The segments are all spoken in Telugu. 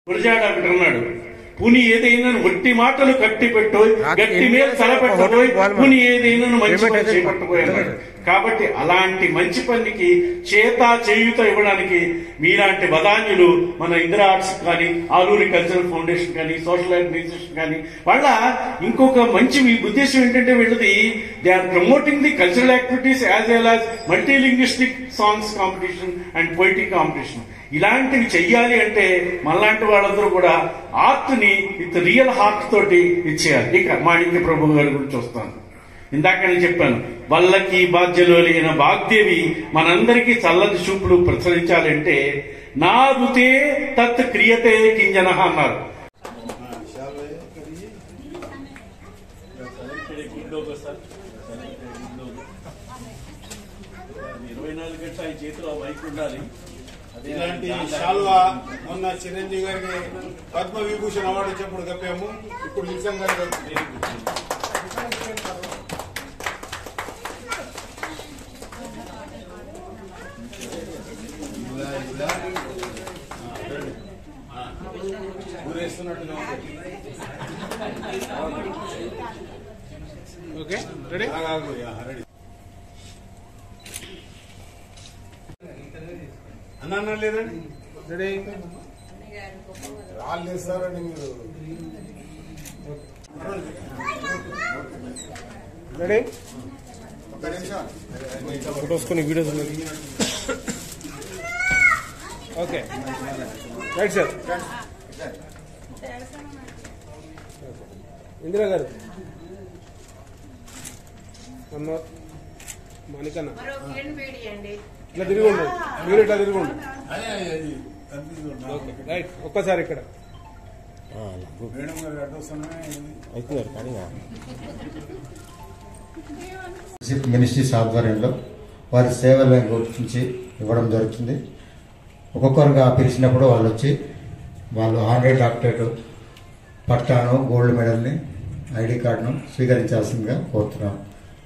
గురజాడ ఒకటి అన్నాడు, పుని ఏదైనా ఒట్టి మాటలు కట్టి పెట్టు, గట్టి మీద తలపెట్టబోయి పుని ఏదైనా మంచి పని చేపట్టబోయన్నాడు. కాబట్టి అలాంటి మంచి పనికి చేత చేయుత ఇవ్వడానికి మీలాంటి బదాన్యులు మన ఇందిరా ఆర్ట్స్ కానీ, ఆలూరి కల్చరల్ ఫౌండేషన్ కానీ, సోషల్ ఆర్గనైజేషన్ కానీ, వాళ్ళ ఇంకొక మంచి ఉద్దేశం ఏంటంటే వీళ్ళది they are promoting the cultural activities as well as multilingual songs competition and poetic competition. ఇలాంటివి చెయ్యాలి అంటే మనలాంటి వాళ్ళందరూ కూడా ఆర్ట్ ని విత్ రియల్ హార్ట్ తోటి ఇచ్చేయాలి. ఇక మాణిక్య ప్రభు గారి గురించి వస్తాను. ఇందాక నేను చెప్పాను, వల్లకి బాధ్యలో లేని వాగ్దేవి మనందరికీ చల్లటి చూపుడు ప్రసరించాలంటే నా రుతే తత్ క్రియతే కింజన అన్నారు. 24 గంటల ఈ చేతిలో మైక్ ఉండాలి. ఇలాంటి శాల్వా మొన్న చిరంజీవి గారికి పద్మ విభూషణ్ అవార్డు ఇచ్చినప్పుడు కప్పాము. ఇప్పుడు నిజంగా ఊరేస్తున్నట్టుగా ఓకే రెడీ రెడీ అన్నా లేదండి రెడీ వాళ్ళు చేస్తారండి మీరు రెడీ ఒక్క నిమిషం ఫోటోస్ కొన్ని videos okay right sir Indira గారు మాణికన్న ఇట్లా తిరిగి ఉండండి, మీరు ఇట్లా తిరిగి ఉండండి. రైట్ ఒక్కసారి ఇక్కడ మినిస్ట్రీస్ ఆధ్వర్యంలో వారి సేవల గురించి ఇవ్వడం జరుగుతుంది. ఒక్కొక్కరుగా పిలిచినప్పుడు వాళ్ళు వచ్చి వాళ్ళు హానరీ డాక్టరేట్ పట్టాను, గోల్డ్ మెడల్ని, ఐడి కార్డును స్వీకరించాల్సిందిగా కోరుతున్నాం.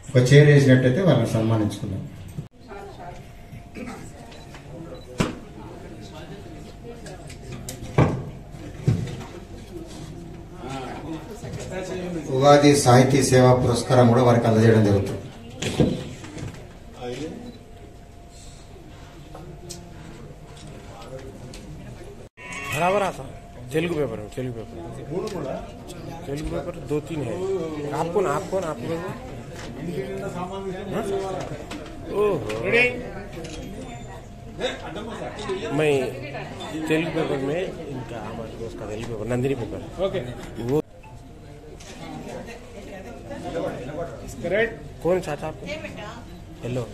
ఒక చైర్ వేసినట్టయితే వాళ్ళని సన్మానించుకున్నాం. ఉగాది సాహితీ సేవా పురస్కారం కూడా వారికి అందజేయడం జరుగుతుంది. बराबर आता तेलुगु पेपर 2-3 है. आपको मैं तेलुगु पेपर में इनका हमारे दोस्त का Telugu paper Nandini paper okay वो करेक्ट कौन चाचा आपको हेलो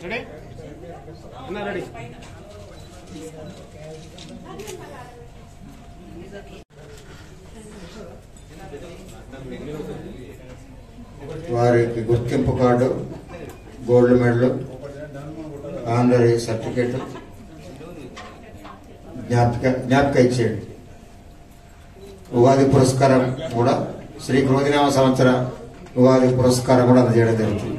రెడీ అన్నా రెడీ వారికి గుర్తింపు card, gold medal, honorary certificate, జ్ఞాపిక ఇచ్చేయండి. ఉగాది పురస్కారం కూడా శ్రీ క్రోధినామ సంవత్సర ఉగాది పురస్కారం కూడా అందజేయడం జరుగుతుంది.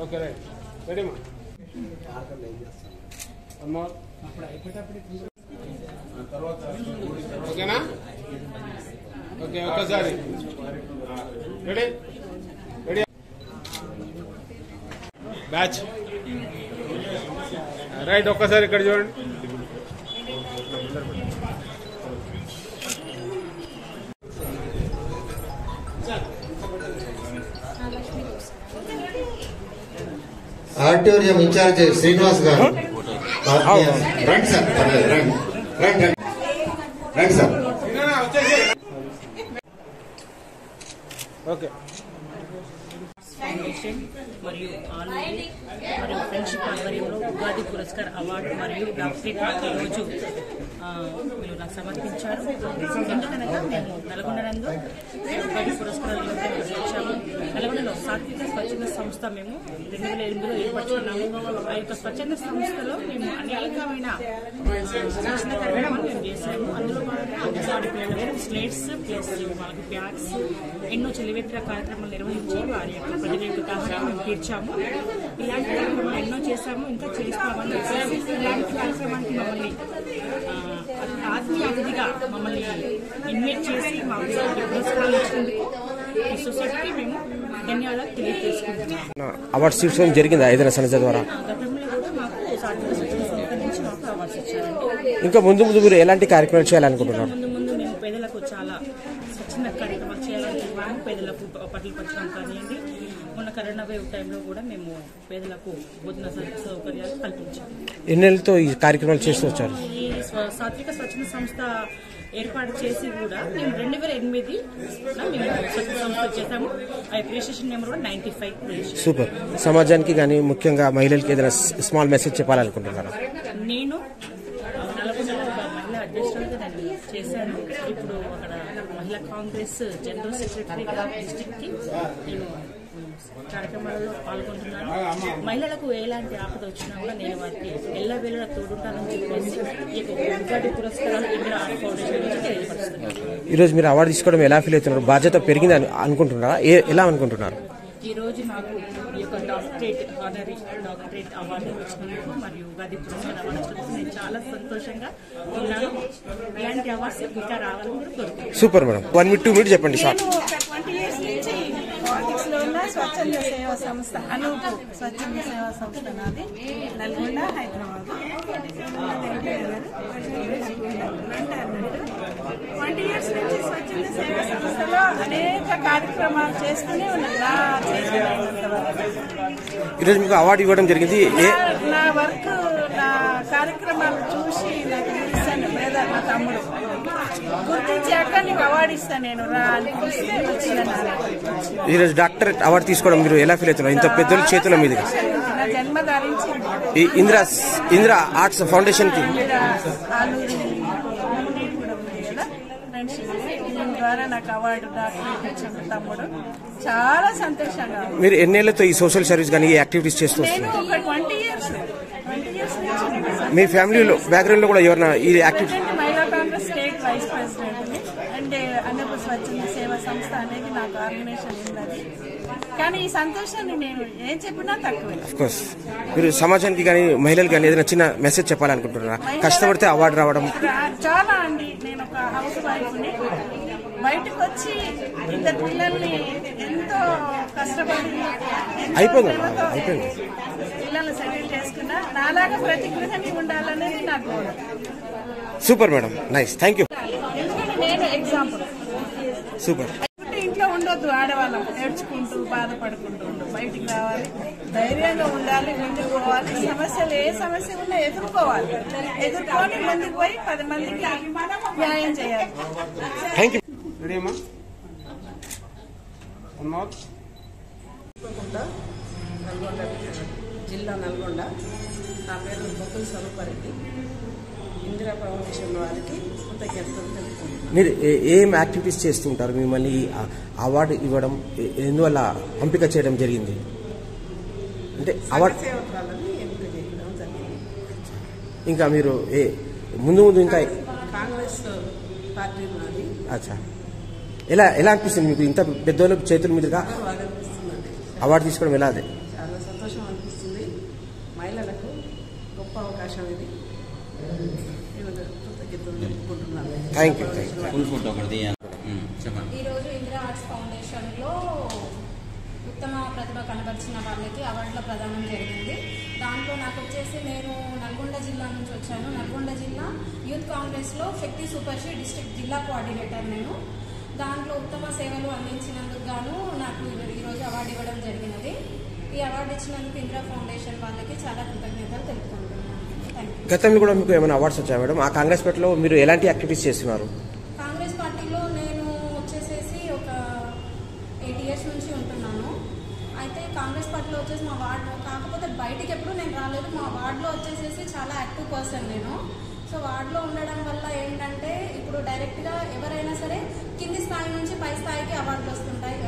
ఓకే రైట్ రెడీ మా ఓకేనా ఓకే ఒక్కసారి రెడీ రెడీ బ్యాచ్ రైట్ ఒక్కసారి ఇక్కడ చూడండి. ఆడిటోరియం ఇన్ఛార్జ్ శ్రీనివాస్ గారు రండి సార్, రండి సార్. ఓకే ఫౌండేషన్ మరియు ఆలూరి మరియు ఫ్రెండ్షిప్ ఆధ్వర్యంలో ఉగాది పురస్కార్ అవార్డు మరియు డాక్టరేట్ నాకు ఈరోజు వీళ్ళు నాకు సమర్పించారు. ఎందుకనగా మేము నల్గొండ నందు ఉగాది పురస్కారాలు వచ్చాము. నల్గొండలో సాత్విక స్వచ్ఛంద సంస్థ మేము 2008లో ఏర్పరచుకున్నాము. ఆ యొక్క స్వచ్ఛంద సంస్థలో మేము అనేకమైన శిక్షణ కార్యక్రమాలు మేము చేశాము. అందులో అంగన్వాడీ పిల్లలకు స్లేట్స్ ప్లస్ వాళ్ళకి బ్యాగ్స్ ఎన్నో చెలివేత్ర కార్యక్రమాలు నిర్వహించి వారి యొక్క ప్రజల యొక్క దాహాన్ని మేము తీర్చాము. ఇలాంటి కార్యక్రమాలు ఎన్నో చేశాము, ఇంకా చేస్తామని చెప్పేసి ఇలాంటి కార్యక్రమానికి మమ్మల్ని ఆత్మీయ అతిథిగా మమ్మల్ని ఇన్వైట్ చేసి మా పురస్కారాలు ఇచ్చినందుకు ఈ సొసైటీకి మేము ధన్యవాదాలు తెలియజేసుకుంటున్నాం. అవార్డ్స్ తీసుకోవడం జరిగిందా ఏదైనా సంస్థ ద్వారా? గతంలో కూడా మాకు సాటిక శిక్షణ సంస్థ నుంచి మాకు అవార్డ్స్ ఇచ్చారండి. ఇంకా ముందు ముందు మీరు ఎలాంటి కార్యక్రమాలు చేయాలనుకుంటున్నారు? ముందు మేము పేదలకు చాలా స్వచ్ఛంద కార్యక్రమాలు చేయాలనుకుంటున్నాము. పేదలకు బట్టలు పంచడం కానివ్వండి, మొన్న కరోనా వేవ్ టైంలో కూడా మేము పేదలకు భోజన సౌకర్యాలు కల్పించాము. ఎన్నేళ్ళతో ఈ కార్యక్రమాలు చేస్తూ వచ్చారు? ఈ సాత్విక స్వచ్ఛంద సంస్థ ఏర్పాటు చేసి కూడా మేము 2008 మేము స్వచ్ఛంద సంస్థ చేశాము. ఆ రిజిస్ట్రేషన్ నెంబర్ కూడా 95. సూపర్. సమాజానికి కానీ ముఖ్యంగా మహిళలకి ఏదైనా స్మాల్ మెసేజ్ చెప్పాలనుకుంటున్నారా? నేను నల్గొండలో ఒక మహిళా అధ్యక్షులుగా దాన్ని చేశాను. ఇప్పుడు అక్కడ మహిళా కాంగ్రెస్ జనరల్ సెక్రటరీగా డిస్ట్రిక్ట్ కి నేను కార్యక్రమాలలో పాల్గొంటున్నాను. మహిళలకు ఎలాంటి ఆపద వచ్చినా కూడా నేను వారికి ఎల్లవేళలా తోడుంటానని చెప్పేసి ఈ ఉగాది పురస్కారాలు ఇందిరా ఆర్ట్ ఫౌండేషన్ నుంచి తెలియపరుస్తున్నాను. ఈరోజు మీరు అవార్డు తీసుకోవడం ఎలా ఫీల్ అవుతున్నారు? బాధ్యత పెరిగింది అనుకుంటున్నారా? ఎలా అనుకుంటున్నారు? ఈ రోజు నాకు ఈ యొక్క డాక్టరేట్ అవార్డు వచ్చినందుకు మరియు ఉగాది పురస్కారం అవార్డు వచ్చినందుకు నేను చాలా సంతోషంగా ఉన్నాను. ఇలాంటి అవార్డ్స్ ఇంకా రావాలని కూడా కోరుకుంటున్నాను. Super madam. 1 minute 2 minutes చెప్పండి. సార్, 20 years నుంచి పాలిటిక్స్ లో ఉన్న స్వచ్ఛంద సేవా సంస్థ అనూపు స్వచ్ఛంద సేవా సంస్థ నాది నల్గొండ, హైదరాబాద్. 20 years నుంచి స్వచ్ఛంద సేవా సంస్థలో అనేక కార్యక్రమాలు చేస్తూనే ఉన్నాను. ఈరోజు మీకు అవార్డు ఇవ్వడం జరిగింది. నా వర్క్, నా కార్యక్రమాలు చూసి నాకు ఇస్తాను లేదా నా తమ్ముడు గుర్తించాక నీకు అవార్డు ఇస్తాను నేను రా అని పిలిస్తే వచ్చిన. ఈరోజు డాక్టరేట్ అవార్డు తీసుకోవడం మీరు ఎలా ఫీల్ అవుతున్నారు? ఇంత పెద్దల చేతుల మీదుగా నా జన్మ ధరించింది. ఈ ఇందిరా ఆర్ట్స్ ఫౌండేషన్ కి ఆలూరి కూడా ఉంది కదా ఫ్రెండ్షిప్, దీని ద్వారా నాకు అవార్డు డాక్టరేట్ ఇచ్చిన తమ్ముడు చాలా సంతోషంగా ఉంది. మీరు ఎన్నేళ్లతో ఈ సోషల్ సర్వీస్ కానీ ఈ యాక్టివిటీస్ చేస్తూ నేను వస్తున్నారు? ఒక 20 years నుంచి. మీ ఫ్యామిలీలో బ్యాక్గ్రౌండ్ లో కూడా ఎవరైనా ఈ యాక్టివిటీ? మహిళా Congress state vice president and Anupu స్వచ్ఛంద సేవా సంస్థ అనేది నాకు ఆర్గనైజేషన్ ఉన్నది. కానీ ఈ సంతోషాన్ని నేను ఏం చెప్పినా తక్కువే. కోర్స్ మీరు సమాజానికి కానీ మహిళలకు కానీ ఏదైనా చిన్న మెసేజ్ చెప్పాలనుకుంటున్నారా? కష్టపడితే అవార్డు రావడం చాలా అండి. నేను ఒక హౌస్ వైఫ్ని, బయటకు వచ్చి 2 పిల్లల్ని ఎంతో కష్టపడి పిల్లల్ని సెటిల్ చేసుకున్నా. నాలాగా ప్రతి గృహిణి ఉండాలనేది నా goal. Super madam, nice, thank you. ఎందుకంటే నేను ఎగ్జాంపుల్. సూపర్. ఇంట్లో ఉండొద్దు, ఆడవాళ్ళం నేర్చుకుంటూ బాధపడుకుంటూ బయటికి రావాలి, ధైర్యంగా ఉండాలి, ముందుకు పోవాలి. సమస్యలు ఏ సమస్య ఉన్నా ఎదుర్కోవాలి, ఎదుర్కొని ముందుకు పోయి 10 మందికి న్యాయం చేయాలి. Thank you. నల్గొండ జిల్లా నల్గొండ. నా పేరు బొక్కుల స్వరూపారెడ్డి. ఇందిరా ఫౌండేషన్ వారికి కృతజ్ఞతలు తెలుపుతున్నాను. మీరు ఏం యాక్టివిటీస్ చేస్తుంటారు? మిమ్మల్ని అవార్డు ఇవ్వడం ఎందువల్ల ఎంపిక చేయడం జరిగింది? అంటే అవార్డు సేవకురాలని ఎంపిక చేయడం జరిగింది. ఇంకా మీరు ముందు ఇంకా కాంగ్రెస్ పార్టీ నాది. అచ్చా, ఎలా అనిపిస్తుంది మీకు ఇంత పెద్దోళ్ళ చేతుల మీదుగా బాగా అనిపిస్తుందండి. అవార్డు తీసుకోవడం ఎలా? అదే చాలా సంతోషం అనిపిస్తుంది. మహిళలకు గొప్ప అవకాశం ఇది. కృతజ్ఞతలు తెలుపుకుంటున్నాను. Thank you. ఈరోజు ఇందిరా ఆర్ట్స్ ఫౌండేషన్లో ఉత్తమ ప్రతిభ కనబరిచిన వాళ్ళకి అవార్డుల ప్రదానం జరిగింది. దాంట్లో నాకు వచ్చేసి నేను నల్గొండ జిల్లా నుంచి వచ్చాను. నల్గొండ జిల్లా యూత్ కాంగ్రెస్లో శక్తి సూపర్షి డిస్ట్రిక్ట్ జిల్లా కోఆర్డినేటర్ నేను. దాంట్లో ఉత్తమ సేవలు అందించినందుకు గాను నాకు ఈరోజు అవార్డు ఇవ్వడం జరిగినది. ఈ అవార్డు ఇచ్చినందుకు ఇందిరా ఫౌండేషన్ వాళ్ళకి చాలా కృతజ్ఞతలు తెలుపుకుంటున్నాను. Thank you. గతంలో కూడా మీకు ఏమైనా అవార్డ్స్ వచ్చాయి మేడం? ఆ కాంగ్రెస్ పార్టీలో మీరు ఎలాంటి యాక్టివిటీస్ చేస్తున్నారు? కాంగ్రెస్ పార్టీలో నేను వచ్చేసేసి ఒక 8 years నుంచి ఉంటున్నాను. అయితే రాలేదు. మా వార్డులో వచ్చేసేసి చాలా యాక్టివ్ పర్సన్ నేను. సో వార్డులో ఉండడం వల్ల ఏంటంటే ఇప్పుడు డైరెక్ట్గా ఎవరైనా సరే కింది స్థాయి నుంచి పై స్థాయికి అవార్డులు వస్తుంటాయి,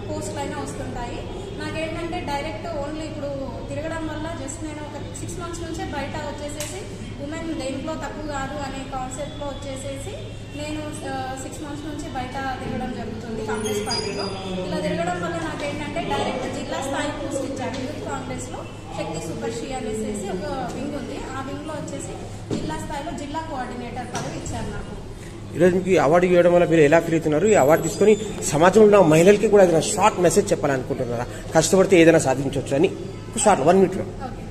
పోస్టులు అయినా వస్తుంటాయి. నాకేంటంటే డైరెక్ట్ ఓన్లీ ఇప్పుడు తిరగడం వల్ల జస్ట్ నేను ఒక 6 months నుంచే బయట వచ్చేసేసి ఉమెన్ దేంట్లో తక్కువ కాదు అనే కాన్సెప్ట్లో వచ్చేసేసి నేను 6 months నుంచి బయట తిరగడం జరుగుతుంది కాంగ్రెస్ పార్టీలో. ఇలా తిరగడం వల్ల నాకేంటంటే డైరెక్ట్ జిల్లా స్థాయి పోస్ట్ ఇచ్చారు. యూత్ కాంగ్రెస్లో శక్తి సూపర్షి అనేసి ఒక వింగ్ ఉంది. ఆ వింగ్లో వచ్చేసి జిల్లా స్థాయిలో జిల్లా కోఆర్డినేటర్ పదవి ఇచ్చారు నాకు. ఈరోజు మీకు ఈ అవార్డు ఇవ్వడం వల్ల మీరు ఎలా ఫీల్ అవుతున్నారు? ఈ అవార్డు తీసుకొని సమాజంలో ఉన్న మహిళలకి కూడా ఏదైనా షార్ట్ మెసేజ్ చెప్పాలనుకుంటున్నారా? కష్టపడితే ఏదైనా సాధించవచ్చు అని షార్ట్ 1 minute లో. ఓకే,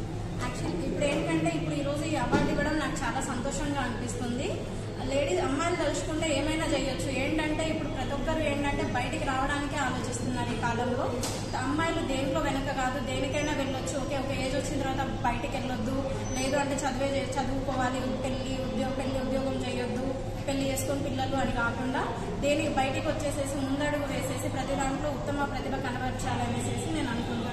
యాక్చువల్లీ ఇప్పుడు ఏంటంటే ఇప్పుడు ఈరోజు ఈ అవార్డు ఇవ్వడం నాకు చాలా సంతోషంగా అనిపిస్తుంది. లేడీస్ అమ్మాయిలు తలుచుకుంటే ఏమైనా చేయొచ్చు. ఏంటంటే ఇప్పుడు ప్రతి ఒక్కరు ఏంటంటే బయటికి రావడానికే ఆలోచిస్తున్నారు ఈ కాలంలో. అమ్మాయిలు దేంట్లో వెనక కాదు, దేనికైనా వెళ్ళొచ్చు. ఓకే, ఒక ఏజ్ వచ్చిన తర్వాత బయటికి వెళ్ళొద్దు, లేదు అంటే చదువుకోవాలి, పెళ్లి ఉద్యోగం చేయొద్దు, పెళ్లి చేసుకొని పిల్లలు అని కాకుండా దేనికి బయటికి వచ్చేసేసి ముందడుగు వేసేసి ప్రతి దాంట్లో ఉత్తమ ప్రతిభ కనబర్చాలనేసి నేను అనుకుంటున్నాను.